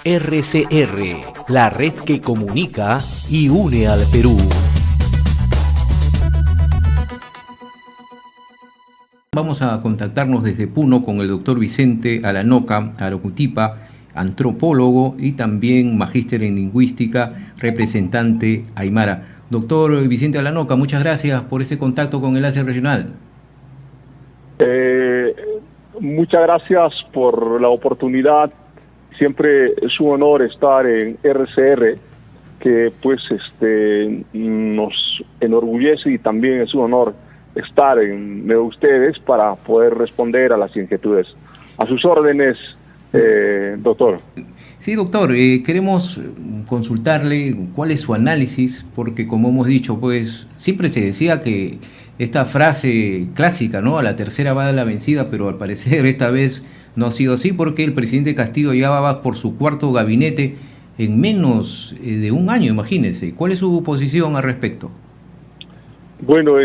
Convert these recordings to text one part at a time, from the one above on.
RCR, la red que comunica y une al Perú. Vamos a contactarnos desde Puno con el doctor Vicente Alanoca Aroqutipa, antropólogo y también magíster en lingüística, representante aymara. Doctor Vicente Alanoca, muchas gracias por este contacto con Enlace Regional. Muchas gracias por la oportunidad. Siempre es un honor estar en RCR, que pues nos enorgullece, y también es un honor estar en medio de ustedes para poder responder a las inquietudes. A sus órdenes, doctor. Sí, doctor, queremos consultarle cuál es su análisis, porque como hemos dicho, pues siempre se decía que esta frase clásica, ¿no? A la tercera va la vencida, pero al parecer esta vez no ha sido así, porque el presidente Castillo ya va por su cuarto gabinete en menos de un año, imagínense. ¿Cuál es su posición al respecto? Bueno,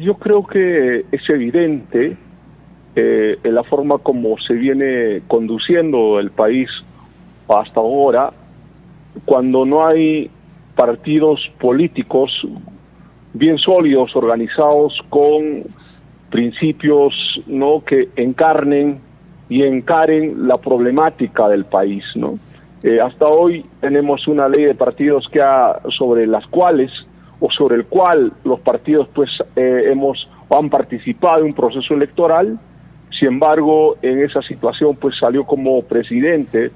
yo creo que es evidente en la forma como se viene conduciendo el país hasta ahora, cuando no hay partidos políticos bien sólidos, organizados con principios, ¿no?, que encarnen y encaren la problemática del país, ¿no? Hasta hoy tenemos una ley de partidos sobre las cuales o sobre el cual los partidos pues han participado en un proceso electoral. Sin embargo, en esa situación pues salió como presidente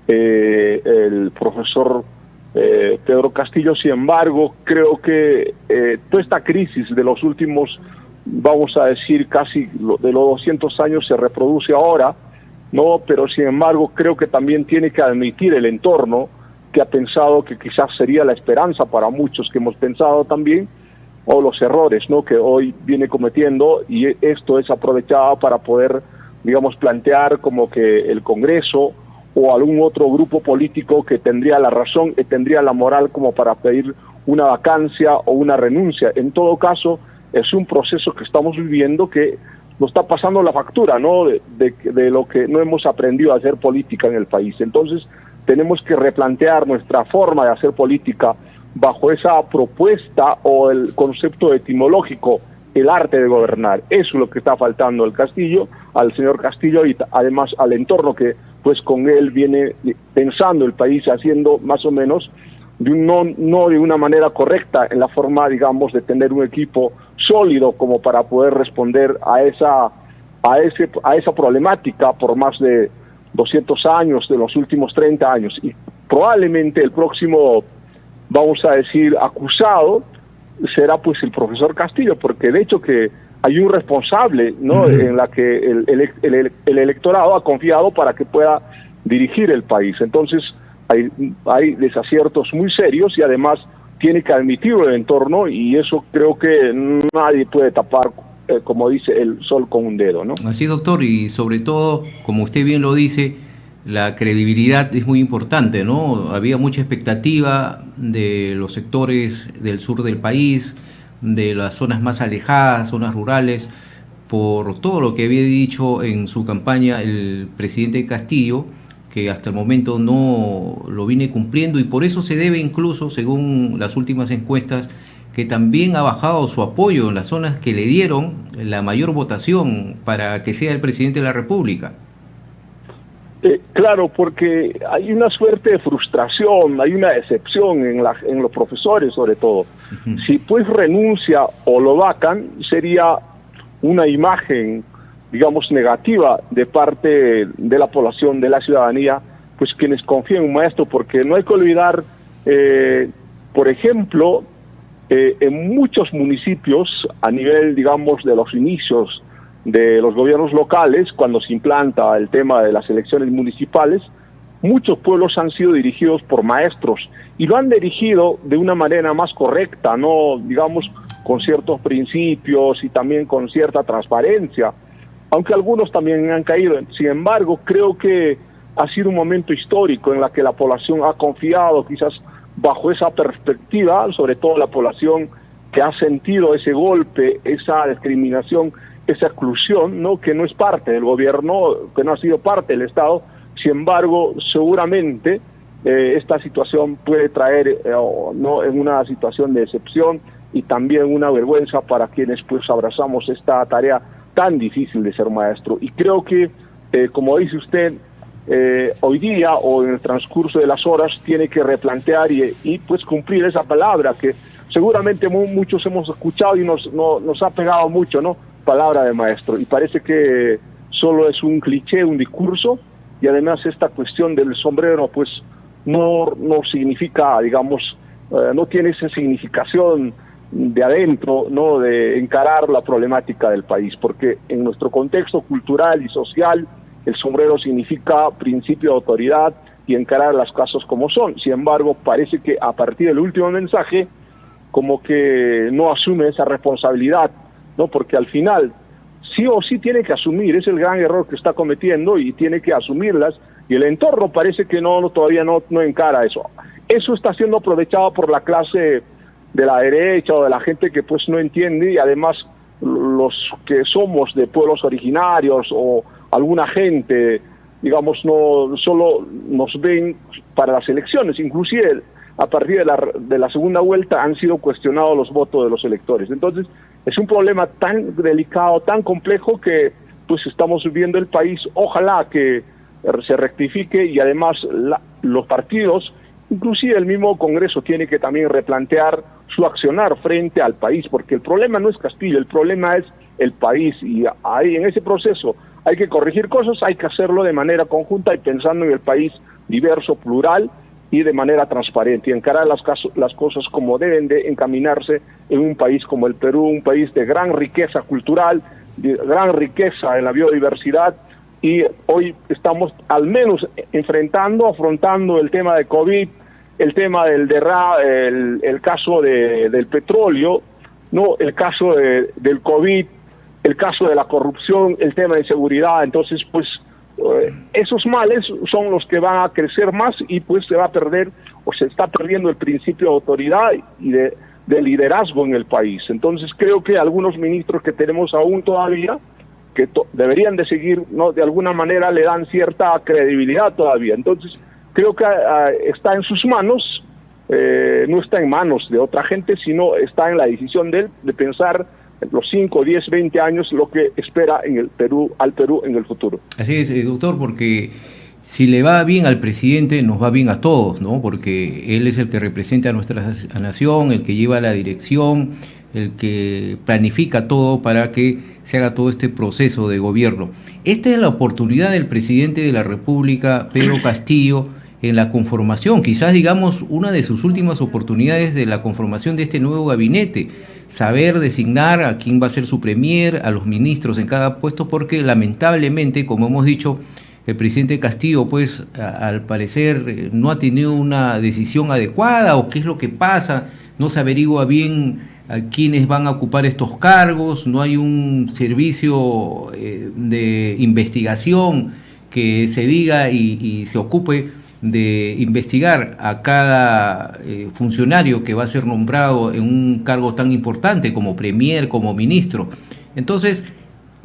el profesor Pedro Castillo. Sin embargo, creo que toda esta crisis de los últimos, vamos a decir, casi de los 200 años se reproduce ahora, ¿no? Pero sin embargo creo que también tiene que admitir el entorno, que ha pensado que quizás sería la esperanza para muchos, que hemos pensado también, o los errores, ¿no?, que hoy viene cometiendo, y esto es aprovechado para poder, digamos, plantear como que el Congreso o algún otro grupo político que tendría la razón y tendría la moral como para pedir una vacancia o una renuncia. En todo caso, es un proceso que estamos viviendo que nos está pasando la factura, ¿no?, de lo que no hemos aprendido a hacer política en el país. Entonces, tenemos que replantear nuestra forma de hacer política bajo esa propuesta o el concepto etimológico, el arte de gobernar. Eso es lo que está faltando al señor Castillo, y además al entorno que pues con él viene pensando el país, haciendo más o menos no de una manera correcta en la forma, digamos, de tener un equipo sólido como para poder responder a esa problemática por más de 200 años, de los últimos 30 años. Y probablemente el próximo, vamos a decir, acusado será pues el profesor Castillo, porque de hecho que hay un responsable, ¿no?, en la que el electorado ha confiado para que pueda dirigir el país. Entonces hay desaciertos muy serios, y además tiene que admitirlo el entorno, y eso creo que nadie puede tapar, como dice, el sol con un dedo, ¿no? Así, doctor, y sobre todo, como usted bien lo dice, la credibilidad es muy importante, ¿no? Había mucha expectativa de los sectores del sur del país, de las zonas más alejadas, zonas rurales, por todo lo que había dicho en su campaña el presidente Castillo, que hasta el momento no lo viene cumpliendo, y por eso se debe incluso, según las últimas encuestas, que también ha bajado su apoyo en las zonas que le dieron la mayor votación para que sea el presidente de la República. Claro, porque hay una suerte de frustración, hay una decepción en los profesores sobre todo. Si pues renuncia o lo vacan, sería una imagen, digamos, negativa de parte de la población, de la ciudadanía, pues quienes confían en un maestro, porque no hay que olvidar, por ejemplo, en muchos municipios, a nivel, digamos, de los inicios de los gobiernos locales, cuando se implanta el tema de las elecciones municipales, muchos pueblos han sido dirigidos por maestros, y lo han dirigido de una manera más correcta, no, digamos, con ciertos principios y también con cierta transparencia, aunque algunos también han caído. Sin embargo, creo que ha sido un momento histórico en la que la población ha confiado, quizás bajo esa perspectiva, sobre todo la población que ha sentido ese golpe, esa discriminación, esa exclusión, ¿no?, que no es parte del gobierno, que no ha sido parte del Estado, Sin embargo, seguramente esta situación puede traer no en una situación de excepción y también una vergüenza para quienes pues abrazamos esta tarea tan difícil de ser maestro. Y creo que, como dice usted, hoy día o en el transcurso de las horas tiene que replantear y pues cumplir esa palabra que seguramente muchos hemos escuchado y nos ha pegado mucho, ¿no? Palabra de maestro. Y parece que solo es un cliché, un discurso, y además esta cuestión del sombrero pues no significa, digamos, no tiene esa significación de adentro, ¿no? De encarar la problemática del país, porque en nuestro contexto cultural y social el sombrero significa principio de autoridad y encarar las cosas como son. Sin embargo, parece que a partir del último mensaje como que no asume esa responsabilidad, ¿no? Porque al final sí o sí tiene que asumir, es el gran error que está cometiendo y tiene que asumirlas, y el entorno parece que todavía no encara eso. Eso está siendo aprovechado por la clase de la derecha o de la gente que pues no entiende, y además los que somos de pueblos originarios o alguna gente, digamos, no solo nos ven para las elecciones, inclusive a partir de la segunda vuelta han sido cuestionados los votos de los electores. Entonces es un problema tan delicado, tan complejo, que pues estamos viviendo el país. Ojalá que se rectifique, y además los partidos, inclusive el mismo Congreso, tiene que también replantear su accionar frente al país, porque el problema no es Castillo, el problema es el país, y ahí en ese proceso hay que corregir cosas, hay que hacerlo de manera conjunta y pensando en el país diverso, plural y de manera transparente, y encarar las cosas como deben de encaminarse en un país como el Perú, un país de gran riqueza cultural, de gran riqueza en la biodiversidad, y hoy estamos al menos afrontando el tema de COVID, el tema del el caso del petróleo, no, el caso del COVID, el caso de la corrupción, el tema de seguridad. Entonces, pues esos males son los que van a crecer más, y pues se va a perder o se está perdiendo el principio de autoridad y de liderazgo en el país. Entonces creo que algunos ministros que tenemos aún todavía, que deberían de seguir, ¿no? De alguna manera le dan cierta credibilidad todavía. Entonces creo que está en sus manos, no está en manos de otra gente, sino está en la decisión de él de pensar los 5, 10, 20 años lo que espera al Perú en el futuro. Así es, doctor, porque si le va bien al presidente, nos va bien a todos, ¿no? Porque él es el que representa a nuestra nación, el que lleva la dirección, el que planifica todo para que se haga todo este proceso de gobierno. Esta es la oportunidad del presidente de la República, Pedro Castillo, en la conformación, quizás digamos una de sus últimas oportunidades de la conformación de este nuevo gabinete, saber designar a quién va a ser su premier, a los ministros en cada puesto, porque lamentablemente, como hemos dicho, el presidente Castillo, pues al parecer no ha tenido una decisión adecuada, o qué es lo que pasa, no se averigua bien a quiénes van a ocupar estos cargos, no hay un servicio de investigación que se diga y se ocupe de investigar a cada funcionario que va a ser nombrado en un cargo tan importante como premier, como ministro. Entonces,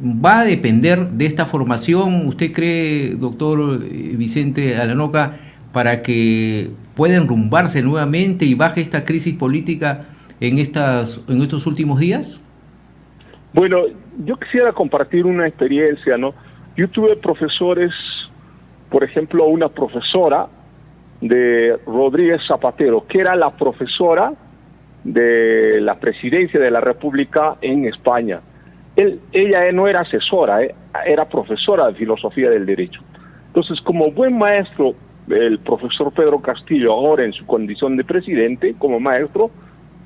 va a depender de esta formación, ¿usted cree, doctor Vicente Alanoca, para que pueda enrumbarse nuevamente y baje esta crisis política en estos últimos días? Bueno, yo quisiera compartir una experiencia, ¿no? Yo tuve profesores, por ejemplo, una profesora de Rodríguez Zapatero, que era la profesora de la presidencia de la República en España. Ella no era asesora, era profesora de filosofía del derecho. Entonces, como buen maestro, el profesor Pedro Castillo, ahora en su condición de presidente, como maestro,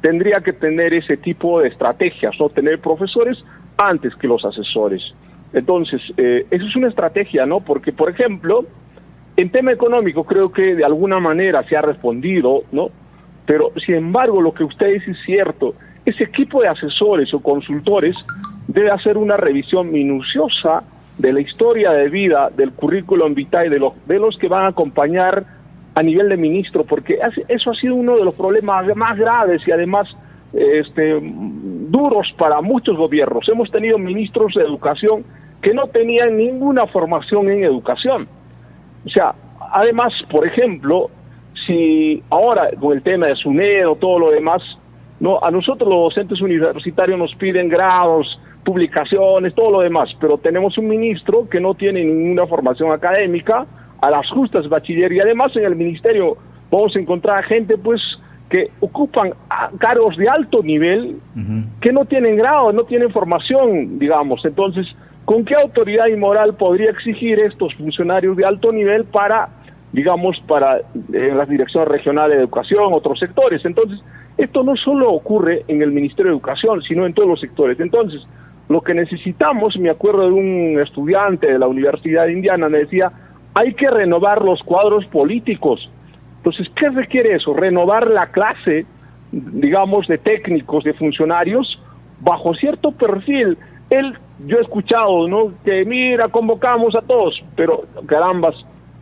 tendría que tener ese tipo de estrategias, ¿no? Tener profesores antes que los asesores. Entonces, eso es una estrategia, ¿no? Porque, por ejemplo, en tema económico creo que de alguna manera se ha respondido, ¿no? Pero, sin embargo, lo que usted dice es cierto. Ese equipo de asesores o consultores debe hacer una revisión minuciosa de la historia de vida, del currículum vitae, de los que van a acompañar a nivel de ministro, porque eso ha sido uno de los problemas más graves y además duros para muchos gobiernos. Hemos tenido ministros de educación que no tenían ninguna formación en educación. O sea, además, por ejemplo, si ahora con el tema de SUNED o todo lo demás, no, a nosotros los docentes universitarios nos piden grados, publicaciones, todo lo demás, pero tenemos un ministro que no tiene ninguna formación académica, a las justas bachiller, y además en el ministerio vamos a encontrar gente pues que ocupan cargos de alto nivel, que no tienen grado, no tienen formación, digamos. Entonces, ¿con qué autoridad y moral podría exigir estos funcionarios de alto nivel para, digamos, para las direcciones regionales de educación, otros sectores? Entonces, esto no solo ocurre en el Ministerio de Educación, sino en todos los sectores. Entonces, lo que necesitamos, me acuerdo de un estudiante de la Universidad de Indiana, me decía, hay que renovar los cuadros políticos. Entonces, ¿qué requiere eso? Renovar la clase, digamos, de técnicos, de funcionarios, bajo cierto perfil. Yo he escuchado, ¿no?, que mira, convocamos a todos, pero carambas,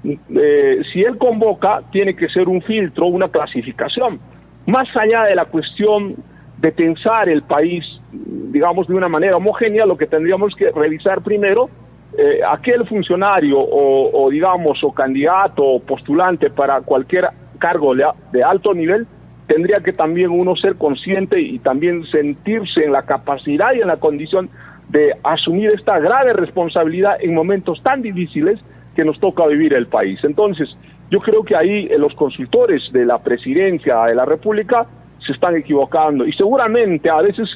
si él convoca, tiene que ser un filtro, una clasificación. Más allá de la cuestión de pensar el país, digamos, de una manera homogénea, lo que tendríamos que revisar primero, aquel funcionario o digamos, o candidato o postulante para cualquier cargo de alto nivel, tendría que también uno ser consciente y también sentirse en la capacidad y en la condición de asumir esta grave responsabilidad en momentos tan difíciles que nos toca vivir el país. Entonces, yo creo que ahí los consultores de la Presidencia de la República se están equivocando, y seguramente a veces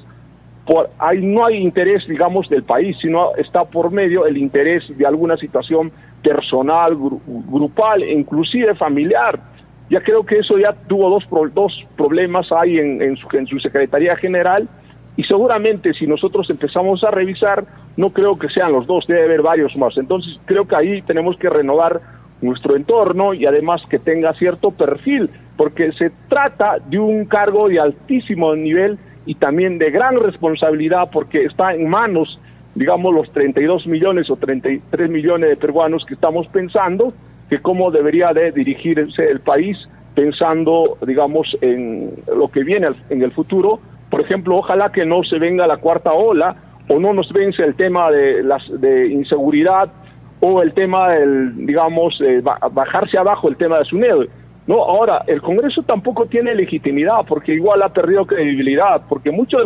ahí no hay interés, digamos, del país, sino está por medio el interés de alguna situación personal, grupal, inclusive familiar. Ya creo que eso ya tuvo dos problemas ahí en su Secretaría General, y seguramente si nosotros empezamos a revisar, no creo que sean los dos, debe haber varios más. Entonces creo que ahí tenemos que renovar nuestro entorno y además que tenga cierto perfil, porque se trata de un cargo de altísimo nivel y también de gran responsabilidad, porque está en manos, digamos, los 32 millones o 33 millones de peruanos que estamos pensando que cómo debería de dirigirse el país, pensando, digamos, en lo que viene en el futuro. Por ejemplo, ojalá que no se venga la cuarta ola, o no nos vence el tema de inseguridad, o el tema del, digamos, bajarse abajo el tema de SUNED. No, ahora, el Congreso tampoco tiene legitimidad, porque igual ha perdido credibilidad, porque mucho de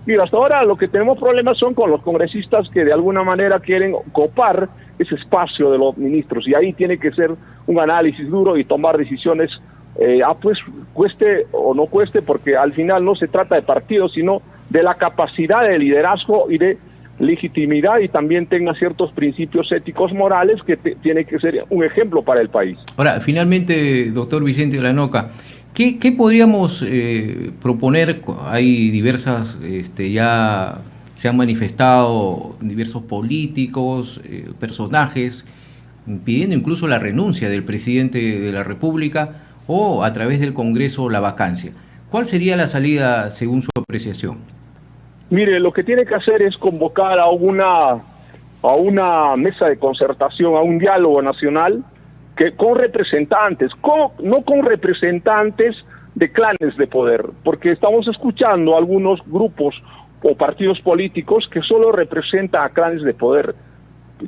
mira, hasta ahora lo que tenemos problemas son con los congresistas que de alguna manera quieren copar ese espacio de los ministros, y ahí tiene que ser un análisis duro y tomar decisiones, pues cueste o no cueste, porque al final no se trata de partidos, sino de la capacidad de liderazgo y de legitimidad, y también tenga ciertos principios éticos morales que tiene que ser un ejemplo para el país. Ahora, finalmente, doctor Vicente Lanoca, ¿qué podríamos proponer? Hay diversas, ya se han manifestado diversos políticos, personajes, pidiendo incluso la renuncia del presidente de la República o a través del Congreso la vacancia. ¿Cuál sería la salida según su apreciación? Mire, lo que tiene que hacer es convocar a una mesa de concertación, a un diálogo nacional, que con representantes, no con representantes de clanes de poder, porque estamos escuchando algunos grupos o partidos políticos que solo representan a clanes de poder.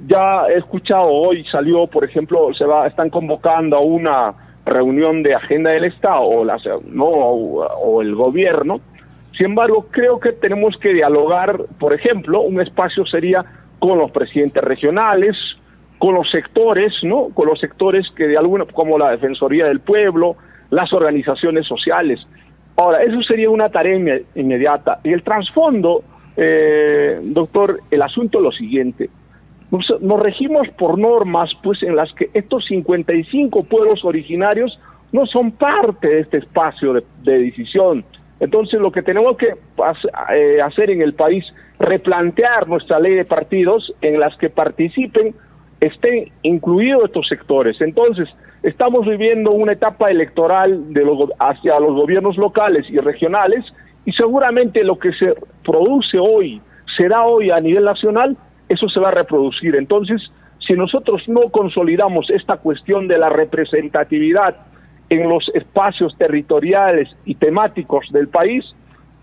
Ya he escuchado hoy, salió, por ejemplo, están convocando a una reunión de agenda del Estado o el gobierno. Sin embargo, creo que tenemos que dialogar, por ejemplo, un espacio sería con los presidentes regionales, con los sectores, ¿no? Con los sectores que de alguna, como la Defensoría del Pueblo, las organizaciones sociales. Ahora, eso sería una tarea inmediata. Y el trasfondo, doctor, el asunto es lo siguiente. Nos regimos por normas, pues, en las que estos 55 pueblos originarios no son parte de este espacio de decisión. Entonces, lo que tenemos que hacer en el país, replantear nuestra ley de partidos en las que estén incluidos estos sectores. Entonces, estamos viviendo una etapa electoral hacia los gobiernos locales y regionales, y seguramente lo que se produce hoy, será hoy a nivel nacional, eso se va a reproducir. Entonces, si nosotros no consolidamos esta cuestión de la representatividad en los espacios territoriales y temáticos del país,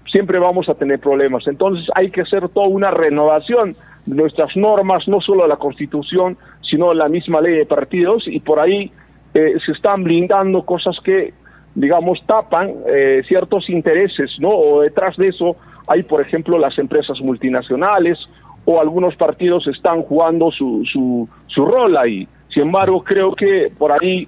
siempre vamos a tener problemas. Entonces hay que hacer toda una renovación de nuestras normas, no solo de la Constitución, sino la misma ley de partidos, y por ahí se están blindando cosas que, digamos, tapan ciertos intereses, ¿no? O detrás de eso hay, por ejemplo, las empresas multinacionales, o algunos partidos están jugando su rol ahí. Sin embargo, creo que por ahí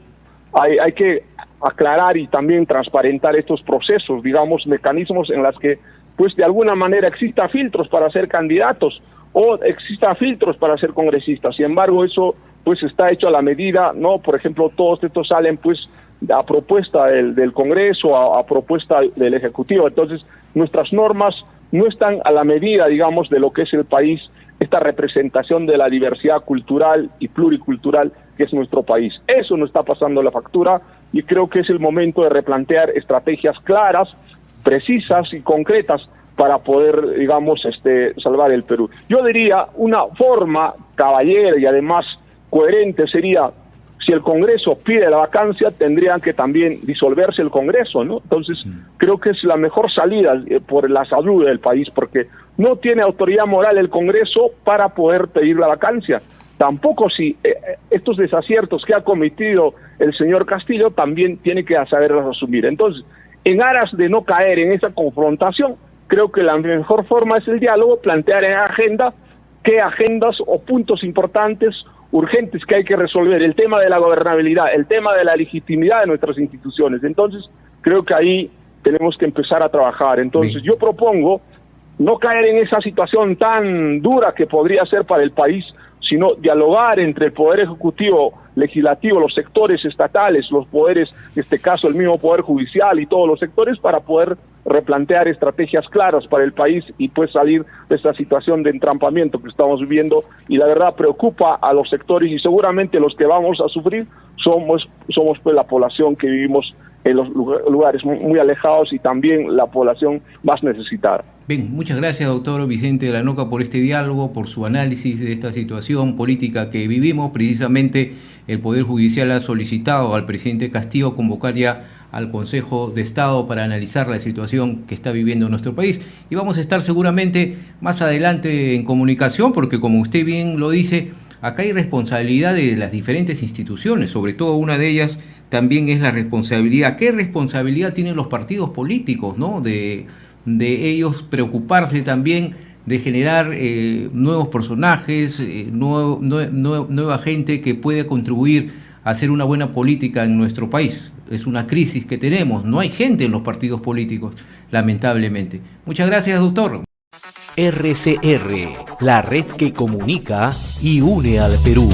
hay que aclarar y también transparentar estos procesos, digamos, mecanismos en los que, pues, de alguna manera exista filtros para ser candidatos o exista filtros para ser congresistas. Sin embargo, eso, pues, está hecho a la medida, ¿no? Por ejemplo, todos estos salen, pues, a propuesta del Congreso, a propuesta del Ejecutivo. Entonces, nuestras normas no están a la medida, digamos, de lo que es el país, esta representación de la diversidad cultural y pluricultural que es nuestro país. Eso no está pasando la factura, y creo que es el momento de replantear estrategias claras, precisas y concretas para poder, digamos, salvar el Perú. Yo diría, una forma caballera y además coherente sería, si el Congreso pide la vacancia, tendrían que también disolverse el Congreso, ¿no? Entonces, creo que es la mejor salida por la salud del país, porque no tiene autoridad moral el Congreso para poder pedir la vacancia. Tampoco si estos desaciertos que ha cometido el señor Castillo también tiene que saberlos asumir. Entonces, en aras de no caer en esa confrontación, creo que la mejor forma es el diálogo, plantear en agenda qué agendas o puntos importantes, urgentes que hay que resolver, el tema de la gobernabilidad, el tema de la legitimidad de nuestras instituciones. Entonces, creo que ahí tenemos que empezar a trabajar. Entonces, yo propongo no caer en esa situación tan dura que podría ser para el país, sino dialogar entre el Poder Ejecutivo, Legislativo, los sectores estatales, los poderes, en este caso el mismo Poder Judicial y todos los sectores, para poder replantear estrategias claras para el país y pues salir de esta situación de entrampamiento que estamos viviendo, y la verdad preocupa a los sectores, y seguramente los que vamos a sufrir somos pues la población que vivimos en los lugares muy alejados y también la población más necesitada. Bien, muchas gracias, doctor Vicente Lanoca, por este diálogo, por su análisis de esta situación política que vivimos. Precisamente el Poder Judicial ha solicitado al presidente Castillo convocar ya al Consejo de Estado para analizar la situación que está viviendo nuestro país. Y vamos a estar seguramente más adelante en comunicación, porque como usted bien lo dice, acá hay responsabilidad de las diferentes instituciones, sobre todo una de ellas también es la responsabilidad. ¿Qué responsabilidad tienen los partidos políticos, ¿no? De ellos preocuparse también de generar nuevos personajes, nueva gente que pueda contribuir a hacer una buena política en nuestro país. Es una crisis que tenemos, no hay gente en los partidos políticos, lamentablemente. Muchas gracias, doctor. RCR, la red que comunica y une al Perú.